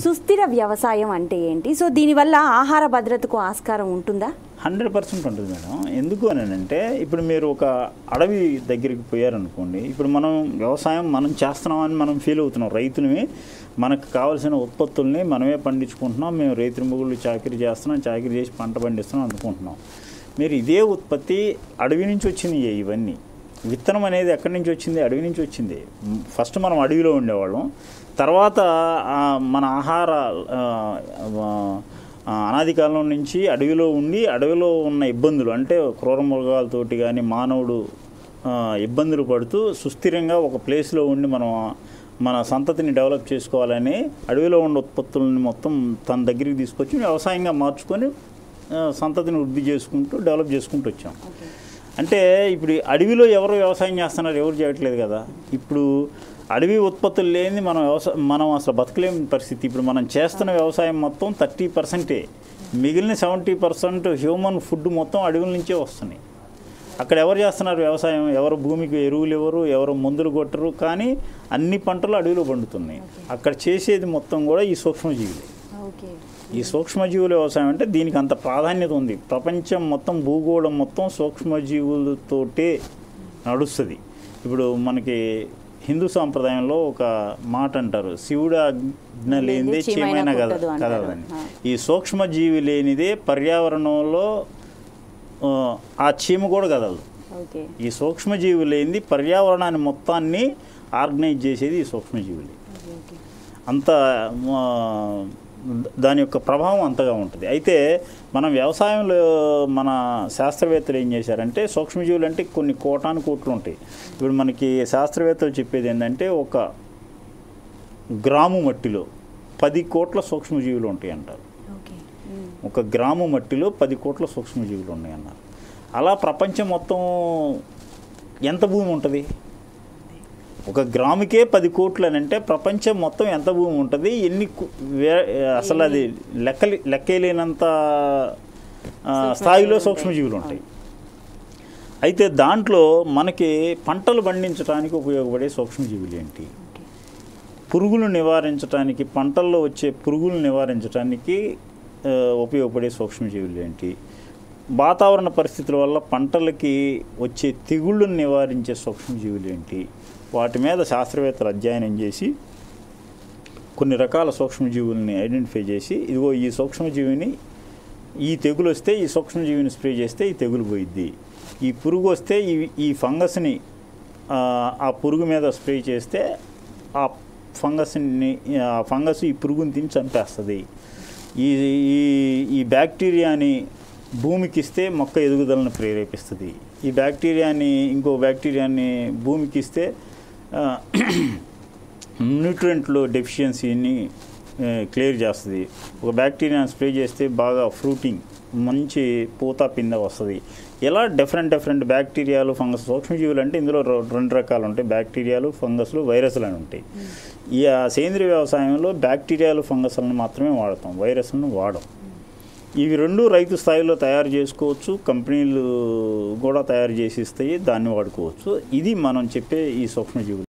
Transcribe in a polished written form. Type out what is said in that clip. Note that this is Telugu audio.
సుస్థిర వ్యవసాయం అంటే ఏంటి? సో దీనివల్ల ఆహార భద్రతకు ఆస్కారం ఉంటుందా? 100% ఉంటుంది మేడం. ఎందుకు అని అంటే ఇప్పుడు మీరు ఒక అడవి దగ్గరికి పోయారనుకోండి, ఇప్పుడు మనం వ్యవసాయం మనం చేస్తున్నామని మనం ఫీల్ అవుతున్నాం. రైతుని మనకు కావాల్సిన ఉత్పత్తుల్ని మనమే పండించుకుంటున్నాం, మేము రైతు మొగుళ్ళు చాకరీ చేస్తున్నాం, చాకరీ చేసి పంట పండిస్తున్నాం అనుకుంటున్నాం. మీరు ఇదే ఉత్పత్తి అడవి నుంచి వచ్చింది. ఇవన్నీ విత్తనం అనేది ఎక్కడి నుంచి వచ్చింది? అడవి నుంచి వచ్చింది. ఫస్ట్ మనం అడవిలో ఉండేవాళ్ళం, తర్వాత మన ఆహార అనాది కాలం నుంచి అడవిలో ఉండి అడవిలో ఉన్న ఇబ్బందులు అంటే క్రూర మృగాలతోటి కానీ మానవుడు ఇబ్బందులు పడుతూ సుస్థిరంగా ఒక ప్లేస్లో ఉండి మనం మన సంతతిని డెవలప్ చేసుకోవాలని అడవిలో ఉన్న ఉత్పత్తులని మొత్తం తన దగ్గరికి తీసుకొచ్చి వ్యవసాయంగా మార్చుకొని సంతతిని వృద్ధి చేసుకుంటూ డెవలప్ చేసుకుంటూ వచ్చాం. అంటే ఇప్పుడు అడవిలో ఎవరు వ్యవసాయం చేస్తున్నారు? ఎవరు చేయట్లేదు కదా. ఇప్పుడు అడవి ఉత్పత్తులు లేని మనం అసలు బతకలేని పరిస్థితి. ఇప్పుడు మనం చేస్తున్న వ్యవసాయం మొత్తం 30%, మిగిలిన 70% హ్యూమన్ ఫుడ్ మొత్తం అడవుల నుంచే వస్తున్నాయి. అక్కడ ఎవరు చేస్తున్నారు వ్యవసాయం? ఎవరు భూమికి ఎరువులు ఇవ్వరు, ఎవరు మందులు కొట్టరు, కానీ అన్ని పంటలు అడవిలో పండుతున్నాయి. అక్కడ చేసేది మొత్తం కూడా ఈ సూక్ష్మజీవులే. ఈ సూక్ష్మజీవుల వ్యవసాయం అంటే దీనికి అంత ప్రాధాన్యత ఉంది. ప్రపంచం మొత్తం భూగోళం మొత్తం సూక్ష్మజీవులతోటే నడుస్తుంది. ఇప్పుడు మనకి హిందూ సాంప్రదాయంలో ఒక మాట అంటారు, శివుడు ఆజ్ఞ లేనిదే చీమైన కదలని. ఈ సూక్ష్మజీవి లేనిదే పర్యావరణంలో ఆ చీమ కూడా కదలదు. ఈ సూక్ష్మజీవి లేనిది పర్యావరణాన్ని మొత్తాన్ని ఆర్గనైజ్ చేసేది ఈ సూక్ష్మజీవులే. అంత దాని యొక్క ప్రభావం అంతగా ఉంటుంది. అయితే మనం వ్యవసాయంలో మన శాస్త్రవేత్తలు ఏం చేశారంటే, సూక్ష్మజీవులు అంటే కొన్ని కోటాను కోట్లు ఉంటాయి. ఇప్పుడు మనకి శాస్త్రవేత్తలు చెప్పేది ఏంటంటే, ఒక గ్రాము మట్టిలో 10 కోట్ల సూక్ష్మజీవులు ఉంటాయి అంటారు. ఒక గ్రాము మట్టిలో 10 కోట్ల సూక్ష్మజీవులు ఉన్నాయి అన్నారు. అలా ప్రపంచం మొత్తం ఎంత భూమి ఉంటుంది? ఒక గ్రాముకే 10 కోట్లు అని అంటే ప్రపంచం మొత్తం ఎంత భూమి ఉంటుంది? అసలు అది లెక్కలేనంత స్థాయిలో సూక్ష్మజీవులు ఉంటాయి. అయితే దాంట్లో మనకి పంటలు పండించడానికి ఉపయోగపడే సూక్ష్మజీవులు ఏంటి? పురుగులు నివారించడానికి, పంటల్లో వచ్చే పురుగులు నివారించడానికి ఉపయోగపడే సూక్ష్మజీవులు ఏంటి? వాతావరణ పరిస్థితుల వల్ల పంటలకి వచ్చే తెగుళ్ళను నివారించే సూక్ష్మజీవులు ఏంటి? వాటి మీద శాస్త్రవేత్తలు అధ్యయనం చేసి కొన్ని రకాల సూక్ష్మజీవుల్ని ఐడెంటిఫై చేసి, ఇదిగో ఈ సూక్ష్మజీవిని, ఈ తెగులు వస్తే ఈ సూక్ష్మజీవిని స్ప్రే చేస్తే ఈ తెగులు పోయిద్ది, ఈ పురుగు వస్తే ఈ ఫంగస్ని ఆ పురుగు మీద స్ప్రే చేస్తే ఆ ఫంగస్ ఈ పురుగుని తిని చంపేస్తుంది, ఈ బ్యాక్టీరియాని భూమికి ఇస్తే మొక్క ఎదుగుదలను ప్రేరేపిస్తుంది, ఈ బ్యాక్టీరియాని ఇంకో బ్యాక్టీరియాని భూమికి ఇస్తే న్యూట్రియంట్లు డెఫిషియన్సీని క్లియర్ చేస్తుంది, ఒక బ్యాక్టీరియాని స్ప్రే చేస్తే బాగా ఫ్రూటింగ్ మంచి పూత పింద వస్తుంది. ఇలా డిఫరెంట్ బ్యాక్టీరియాలు, ఫంగస్, సూక్ష్మజీవులు అంటే ఇందులో 2 రకాలు ఉంటాయి, బ్యాక్టీరియాలు, ఫంగస్లు, వైరస్లు అని ఉంటాయి. ఈ సేంద్రీయ వ్యవసాయంలో బ్యాక్టీరియాలు, ఫంగస్లను మాత్రమే వాడతాం, వైరస్లను వాడం. ఇవి 2 రైతు స్థాయిలో తయారు చేసుకోవచ్చు, కంపెనీలు కూడా తయారు చేసి ఇస్తాయి, దాన్ని వాడుకోవచ్చు. ఇది మనం చెప్పే ఈ సూక్ష్మజీవులు.